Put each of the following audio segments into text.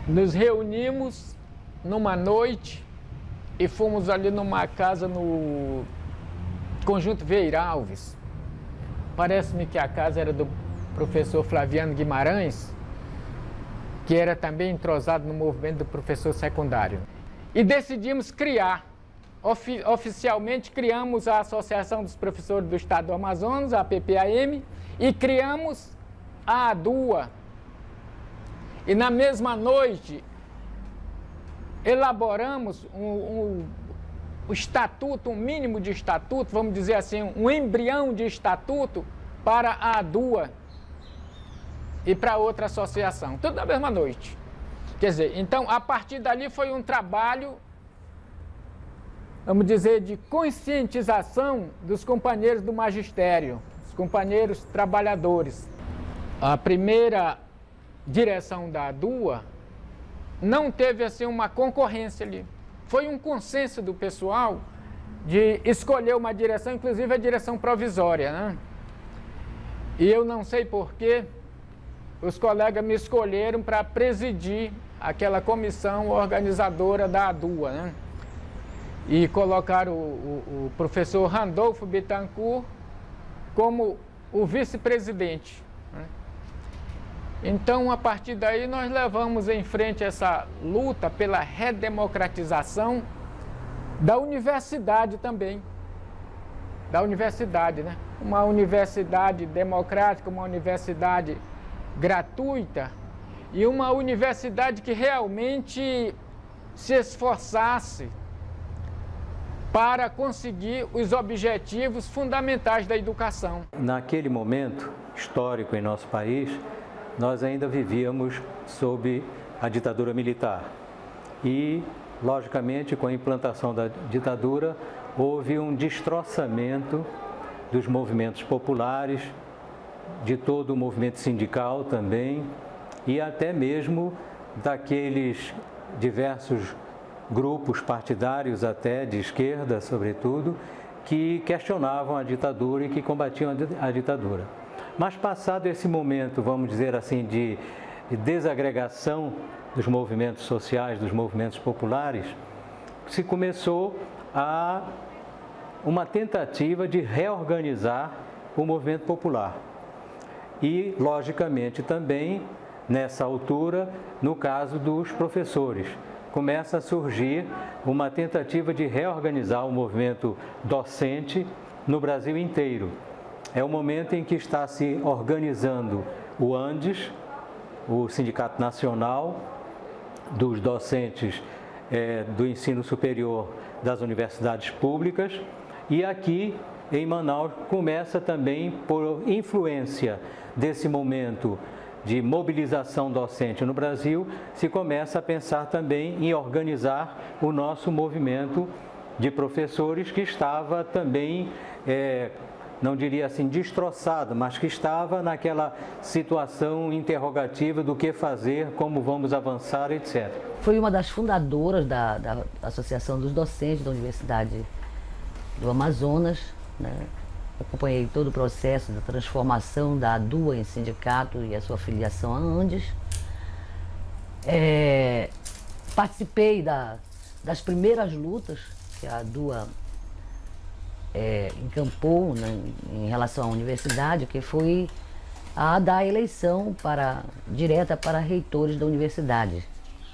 Nos reunimos numa noite e fomos ali numa casa no Conjunto Vieira Alves. Parece-me que a casa era do professor Flaviano Guimarães, que era também entrosado no movimento do professor secundário. E decidimos criar, oficialmente criamos a Associação dos Professores do Estado do Amazonas, a PPAM, e criamos a ADUA. E na mesma noite, elaboramos um estatuto, um mínimo de estatuto, vamos dizer assim, um embrião de estatuto para a ADUA e para outra associação, tudo na mesma noite. Quer dizer, então, a partir dali foi um trabalho, vamos dizer, de conscientização dos companheiros do magistério, dos companheiros trabalhadores. A primeira direção da ADUA não teve assim uma concorrência ali. Foi um consenso do pessoal de escolher uma direção, inclusive a direção provisória, né? E eu não sei porquê, os colegas me escolheram para presidir aquela comissão organizadora da ADUA, né? E colocaram o professor Randolfo Bittencourt como o vice-presidente, né? Então, a partir daí, nós levamos em frente essa luta pela redemocratização da universidade também. Da universidade, né? Uma universidade democrática, uma universidade gratuita e uma universidade que realmente se esforçasse para conseguir os objetivos fundamentais da educação. Naquele momento histórico em nosso país, nós ainda vivíamos sob a ditadura militar e, logicamente, com a implantação da ditadura, houve um destroçamento dos movimentos populares, de todo o movimento sindical também e até mesmo daqueles diversos grupos partidários, até de esquerda, sobretudo, que questionavam a ditadura e que combatiam a ditadura. Mas passado esse momento, vamos dizer assim, de desagregação dos movimentos sociais, dos movimentos populares, se começou a uma tentativa de reorganizar o movimento popular. E, logicamente, também, nessa altura, no caso dos professores, começa a surgir uma tentativa de reorganizar o movimento docente no Brasil inteiro. É o momento em que está se organizando o ANDES, o Sindicato Nacional dos Docentes do Ensino Superior das Universidades Públicas, e aqui em Manaus começa também, por influência desse momento de mobilização docente no Brasil, se começa a pensar também em organizar o nosso movimento de professores que estava também, não diria assim destroçado, mas que estava naquela situação interrogativa do que fazer, como vamos avançar, etc. Foi uma das fundadoras da Associação dos Docentes da Universidade do Amazonas, né? Acompanhei todo o processo da transformação da ADUA em sindicato e a sua filiação à ANDES. Participei das primeiras lutas que a DUA encampou, né, em relação à universidade, que foi a da eleição direta para reitores da universidade,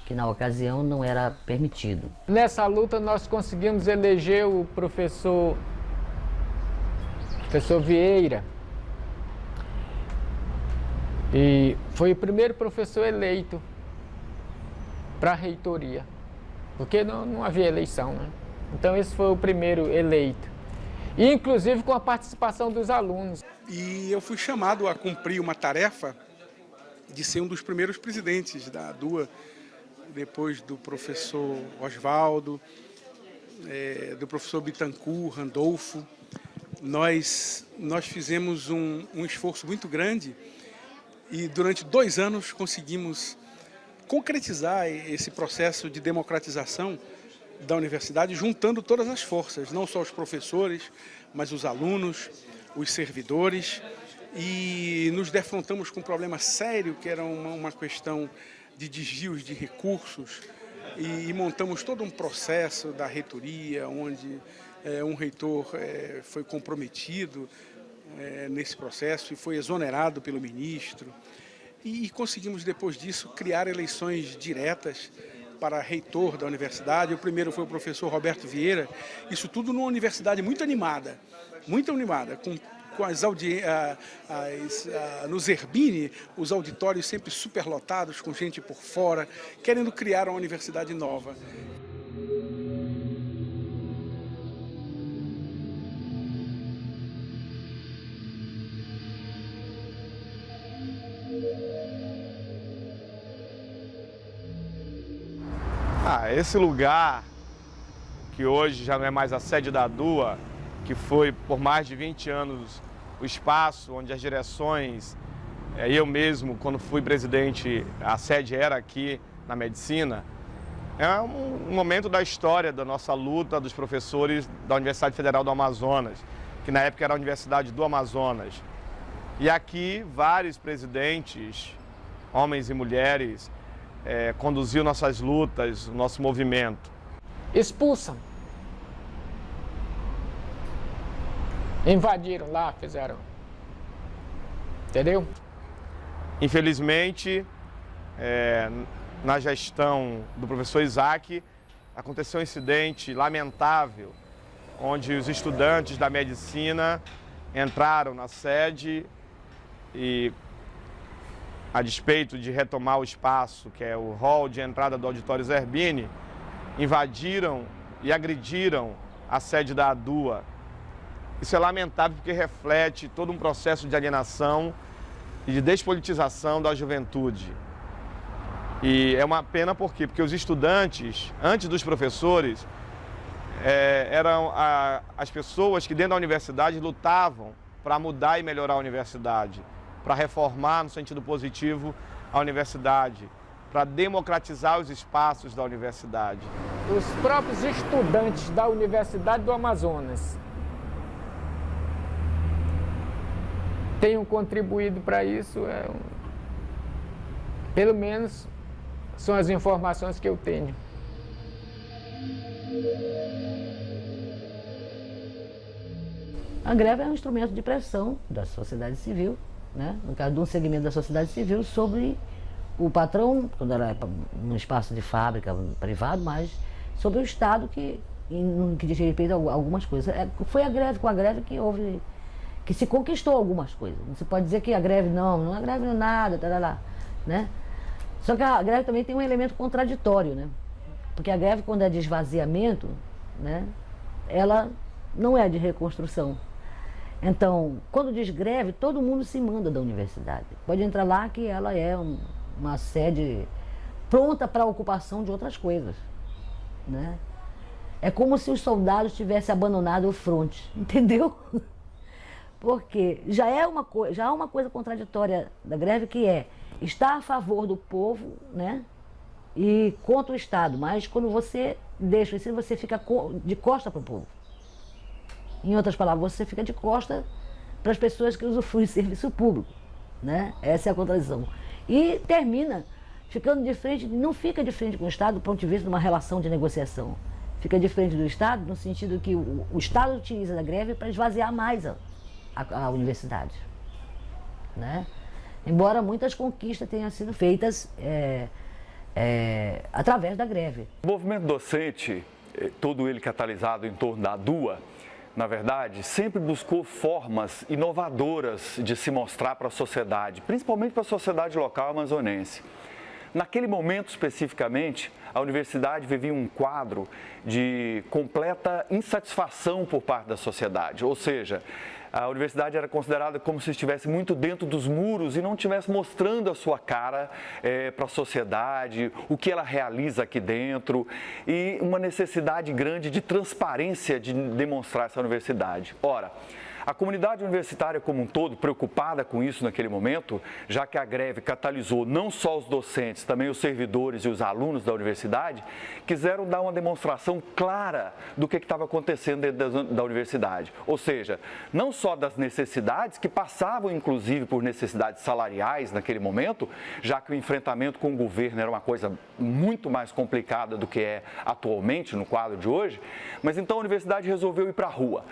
que na ocasião não era permitido. Nessa luta nós conseguimos eleger o professor Vieira, e foi o primeiro professor eleito para a reitoria, porque não havia eleição, né? Então esse foi o primeiro eleito, e inclusive com a participação dos alunos. E eu fui chamado a cumprir uma tarefa de ser um dos primeiros presidentes da DUA, depois do professor Oswaldo, do professor Bittencourt, Randolfo. Nós fizemos um esforço muito grande e durante 2 anos conseguimos concretizar esse processo de democratização da universidade, juntando todas as forças, não só os professores, mas os alunos, os servidores, e nos defrontamos com um problema sério, que era uma questão de desvios de recursos, e montamos todo um processo da reitoria, onde um reitor foi comprometido nesse processo e foi exonerado pelo ministro, e conseguimos depois disso criar eleições diretas para reitor da universidade. O primeiro foi o professor Roberto Vieira, isso tudo numa universidade muito animada, com as no Zerbini, os auditórios sempre superlotados, com gente por fora, querendo criar uma universidade nova. Esse lugar, que hoje já não é mais a sede da DUA, que foi por mais de 20 anos o espaço onde as direções, eu mesmo, quando fui presidente, a sede era aqui na medicina, é um momento da história da nossa luta dos professores da Universidade Federal do Amazonas, que na época era a Universidade do Amazonas. E aqui vários presidentes, homens e mulheres, conduziu nossas lutas, o nosso movimento. Expulsam. Invadiram lá, fizeram. Entendeu? Infelizmente, na gestão do professor Isaac, aconteceu um incidente lamentável, onde os estudantes da medicina entraram na sede e, a despeito de retomar o espaço, que é o hall de entrada do auditório Zerbini, invadiram e agrediram a sede da DUA. Isso é lamentável porque reflete todo um processo de alienação e de despolitização da juventude. E é uma pena por quê? Porque os estudantes, antes dos professores, eram as pessoas que dentro da universidade lutavam para mudar e melhorar a universidade, para reformar no sentido positivo a universidade, para democratizar os espaços da universidade. Os próprios estudantes da Universidade do Amazonas tenham contribuído para isso, pelo menos são as informações que eu tenho. A greve é um instrumento de pressão da sociedade civil, né? No caso de um segmento da sociedade civil, sobre o patrão, quando era num espaço de fábrica privado, mas sobre o Estado que diz respeito a algumas coisas. Foi com a greve que houve, que se conquistou algumas coisas. Não se pode dizer que a greve não é greve, não é nada, tarará, né? Só que a greve também tem um elemento contraditório, né? Porque a greve, quando é de esvaziamento, né, ela não é de reconstrução. Então, quando diz greve, todo mundo se manda da universidade. Pode entrar lá que ela é uma sede pronta para a ocupação de outras coisas, né? É como se os soldados tivessem abandonado o fronte, entendeu? Porque já há uma coisa contraditória da greve, que é estar a favor do povo, né, e contra o Estado, mas quando você deixa isso, você fica de costa para o povo. Em outras palavras, você fica de costa para as pessoas que usufruem de serviço público, né? Essa é a contradição. E termina ficando de frente, não fica de frente com o Estado do ponto de vista de uma relação de negociação. fica diferente do Estado, no sentido que o Estado utiliza da greve para esvaziar mais a universidade, né? Embora muitas conquistas tenham sido feitas através da greve. O movimento docente, todo ele catalisado em torno da DUA, na verdade, sempre buscou formas inovadoras de se mostrar para a sociedade, principalmente para a sociedade local amazonense. Naquele momento, especificamente, a universidade vivia um quadro de completa insatisfação por parte da sociedade, ou seja, a universidade era considerada como se estivesse muito dentro dos muros e não estivesse mostrando a sua cara para a sociedade, o que ela realiza aqui dentro, e uma necessidade grande de transparência de demonstrar essa universidade. Ora, a comunidade universitária como um todo, preocupada com isso naquele momento, já que a greve catalisou não só os docentes, também os servidores e os alunos da universidade, quiseram dar uma demonstração clara do que estava acontecendo dentro da universidade. Ou seja, não só das necessidades, que passavam inclusive por necessidades salariais naquele momento, já que o enfrentamento com o governo era uma coisa muito mais complicada do que é atualmente no quadro de hoje, mas então a universidade resolveu ir para a rua.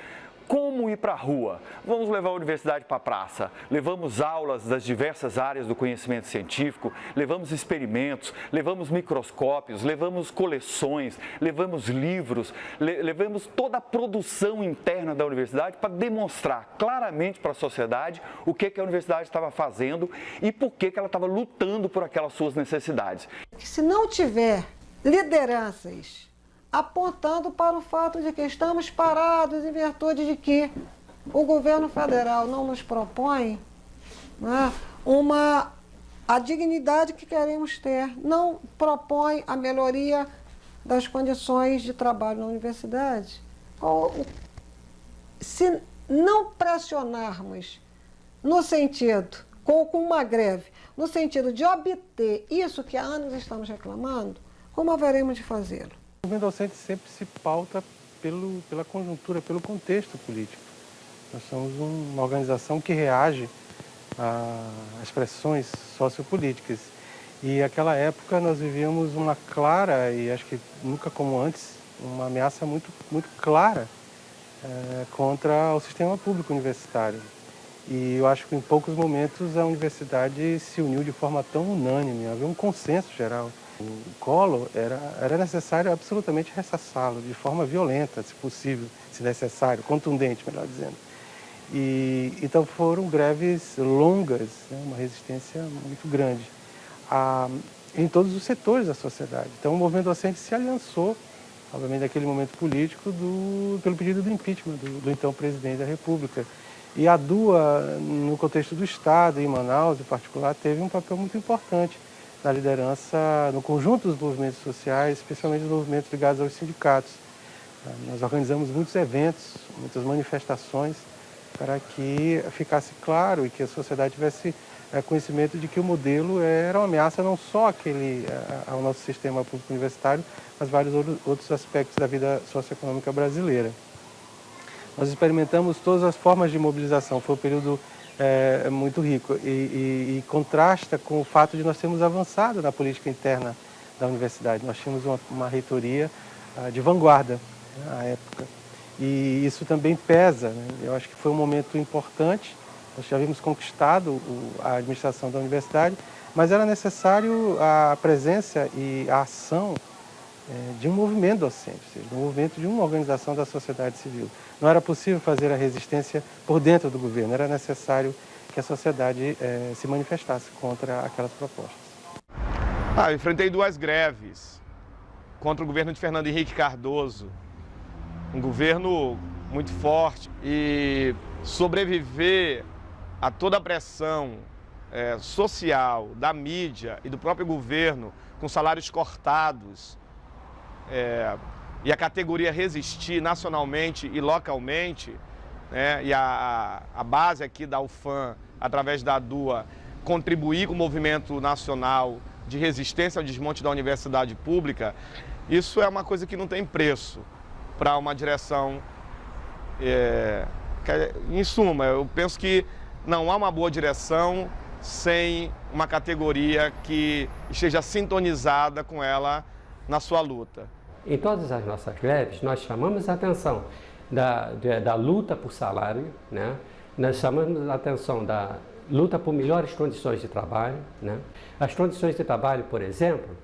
Como ir para a rua? Vamos levar a universidade para a praça, levamos aulas das diversas áreas do conhecimento científico, levamos experimentos, levamos microscópios, levamos coleções, levamos livros, levamos toda a produção interna da universidade para demonstrar claramente para a sociedade o que a universidade estava fazendo e por que ela estava lutando por aquelas suas necessidades. Se não tiver lideranças apontando para o fato de que estamos parados em virtude de que o governo federal não nos propõe, né, a dignidade que queremos ter, não propõe a melhoria das condições de trabalho na universidade. Se não pressionarmos no sentido, com uma greve, no sentido de obter isso que há anos estamos reclamando, como haveremos de fazê-lo? O movimento docente sempre se pauta pela conjuntura, pelo contexto político. Nós somos uma organização que reage às pressões sociopolíticas. E naquela época nós vivíamos uma clara, e acho que nunca como antes, uma ameaça muito clara contra o sistema público universitário. E eu acho que em poucos momentos a universidade se uniu de forma tão unânime, havia um consenso geral. O Collor era necessário absolutamente ressassá-lo de forma violenta, se possível, se necessário, contundente, melhor dizendo. E então foram greves longas, né, uma resistência muito grande em todos os setores da sociedade. Então o movimento docente se aliançou, obviamente naquele momento político, pelo pedido do impeachment do então presidente da República. E a DUA, no contexto do Estado, em Manaus em particular, teve um papel muito importante na liderança, no conjunto dos movimentos sociais, especialmente os movimentos ligados aos sindicatos. Nós organizamos muitos eventos, muitas manifestações, para que ficasse claro e que a sociedade tivesse conhecimento de que o modelo era uma ameaça não só ao nosso sistema público universitário, mas vários outros aspectos da vida socioeconômica brasileira. Nós experimentamos todas as formas de mobilização, foi um período muito rico e contrasta com o fato de nós termos avançado na política interna da universidade. Nós tínhamos uma reitoria de vanguarda, né, à época, e isso também pesa, né? Eu acho que foi um momento importante, nós já havíamos conquistado a administração da universidade, mas era necessário a presença e a ação de um movimento docente, ou seja, de um movimento de uma organização da sociedade civil. Não era possível fazer a resistência por dentro do governo, era necessário que a sociedade se manifestasse contra aquelas propostas. Eu enfrentei 2 greves contra o governo de Fernando Henrique Cardoso, um governo muito forte, e sobreviver a toda a pressão social da mídia e do próprio governo, com salários cortados, e a categoria resistir nacionalmente e localmente, né, e a base aqui da UFAM, através da DUA, contribuir com o movimento nacional de resistência ao desmonte da universidade pública, isso é uma coisa que não tem preço para uma direção. Em suma, eu penso que não há uma boa direção sem uma categoria que esteja sintonizada com ela na sua luta. em todas as nossas greves, nós chamamos a atenção da luta por salário, né? Nós chamamos a atenção da luta por melhores condições de trabalho, né? As condições de trabalho, por exemplo,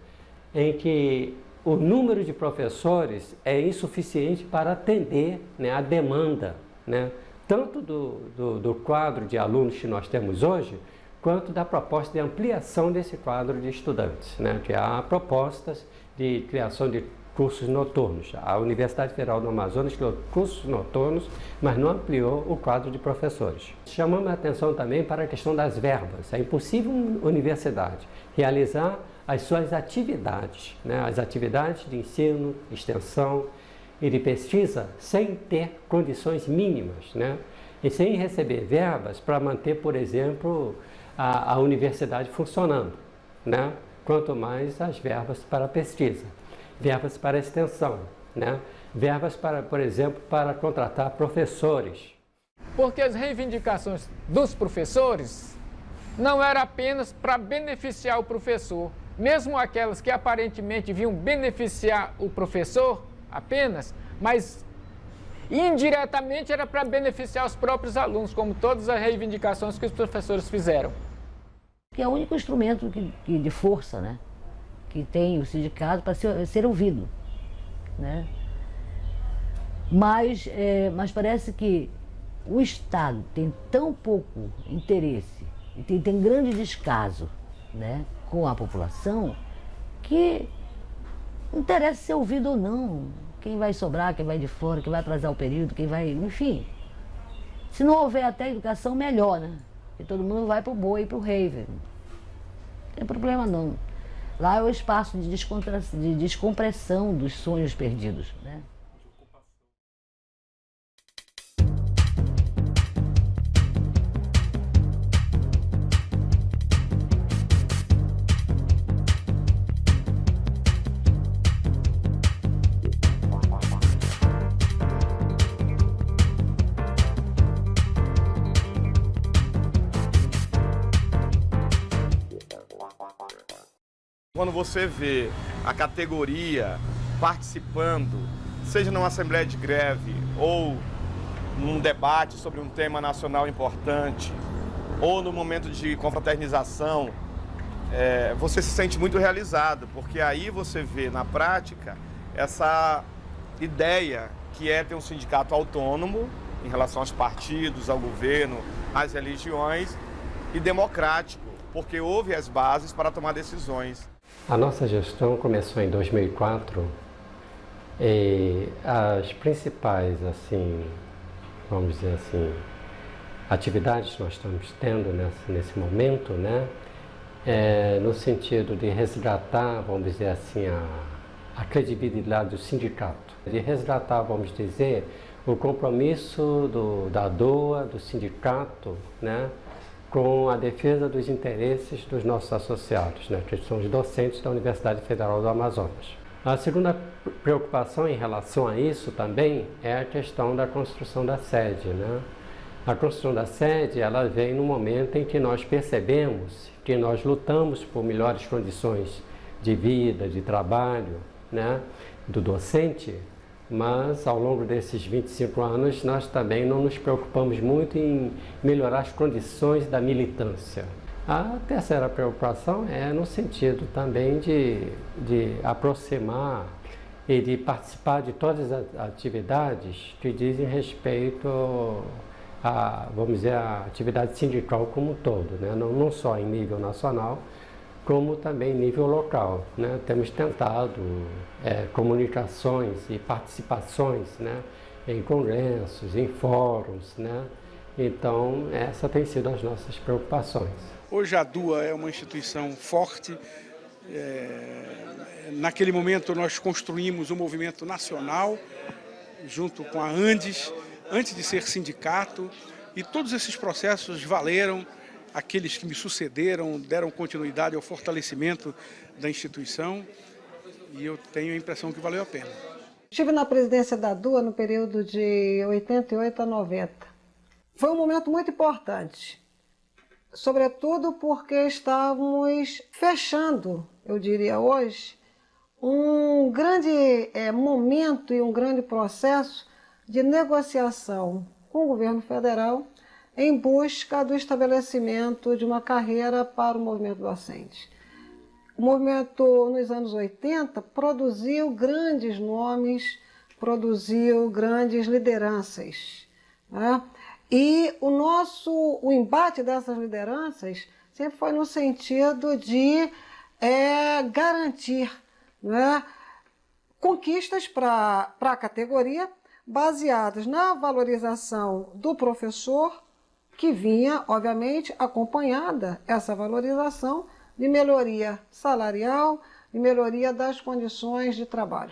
em que o número de professores é insuficiente para atender, né, a demanda, né? Tanto do quadro de alunos que nós temos hoje, quanto da proposta de ampliação desse quadro de estudantes, né? Que há propostas de criação de cursos noturnos. A Universidade Federal do Amazonas criou cursos noturnos, mas não ampliou o quadro de professores. Chamamos a atenção também para a questão das verbas. É impossível uma universidade realizar as suas atividades, né? As atividades de ensino, extensão e de pesquisa sem ter condições mínimas, né? E sem receber verbas para manter, por exemplo, a universidade funcionando, né? Quanto mais as verbas para pesquisa, verbas para extensão, né? Verbas para, por exemplo, para contratar professores. Porque as reivindicações dos professores não eram apenas para beneficiar o professor, mesmo aquelas que aparentemente vinham beneficiar o professor apenas, mas indiretamente era para beneficiar os próprios alunos, como todas as reivindicações que os professores fizeram. Que é o único instrumento de força, né, que tem o sindicato para ser ouvido, né? Mas parece que o Estado tem tão pouco interesse e tem grande descaso, né, com a população, que não interessa ser ouvido ou não. Quem vai sobrar, quem vai de fora, quem vai atrasar o período, quem vai... Enfim, se não houver até educação, melhor, né? Porque todo mundo vai pro boi e pro rave. Não tem problema não. Lá é o espaço de descompressão dos sonhos perdidos, né? Quando você vê a categoria participando, seja numa assembleia de greve ou num debate sobre um tema nacional importante, ou no momento de confraternização, você se sente muito realizado, porque aí você vê na prática essa ideia que é ter um sindicato autônomo em relação aos partidos, ao governo, às religiões, e democrático, porque houve as bases para tomar decisões. A nossa gestão começou em 2004 e as principais, assim, vamos dizer assim, atividades que nós estamos tendo nesse momento, né, no sentido de resgatar, vamos dizer assim, a credibilidade do sindicato, de resgatar, vamos dizer, o compromisso da DOA, do sindicato, né, com a defesa dos interesses dos nossos associados, né, que são os docentes da Universidade Federal do Amazonas. A segunda preocupação em relação a isso também é a questão da construção da sede, né? A construção da sede, ela vem no momento em que nós percebemos que nós lutamos por melhores condições de vida, de trabalho, né, do docente, mas ao longo desses 25 anos nós também não nos preocupamos muito em melhorar as condições da militância. A terceira preocupação é no sentido também de aproximar e de participar de todas as atividades que dizem respeito a, vamos dizer, a atividade sindical como um todo, né? Não só em nível nacional, como também em nível local, né? Temos tentado comunicações e participações, né, em congressos, em fóruns, né? Então, essa tem sido as nossas preocupações. Hoje a DUA é uma instituição forte. Naquele momento nós construímos um movimento nacional, junto com a Andes, antes de ser sindicato, e todos esses processos valeram. Aqueles que me sucederam deram continuidade ao fortalecimento da instituição e eu tenho a impressão que valeu a pena. Estive na presidência da DUA no período de 88 a 90. Foi um momento muito importante, sobretudo porque estávamos fechando, eu diria hoje, um grande momento e um grande processo de negociação com o governo federal em busca do estabelecimento de uma carreira para o movimento docente. O movimento, nos anos 80, produziu grandes nomes, produziu grandes lideranças, né? E o embate dessas lideranças sempre foi no sentido de garantir, né, conquistas para a categoria baseadas na valorização do professor, que vinha, obviamente, acompanhada essa valorização de melhoria salarial e melhoria das condições de trabalho.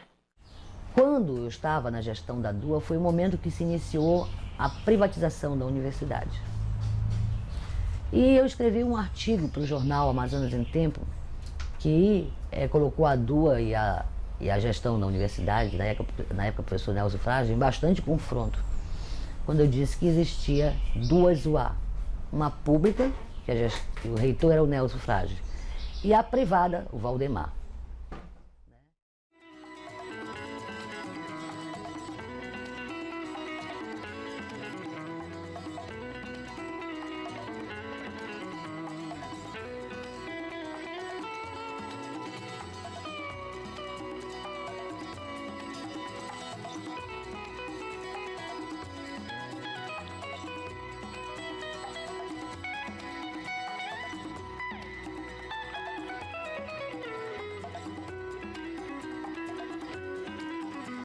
Quando eu estava na gestão da DUA, foi o momento que se iniciou a privatização da universidade. E eu escrevi um artigo para o jornal Amazonas em Tempo, que colocou a DUA e a gestão da universidade, na época o professor Nelson Frade, em bastante confronto, quando eu disse que existia duas UA, uma pública, que o reitor era o Nelson Frade, e a privada, o Valdemar.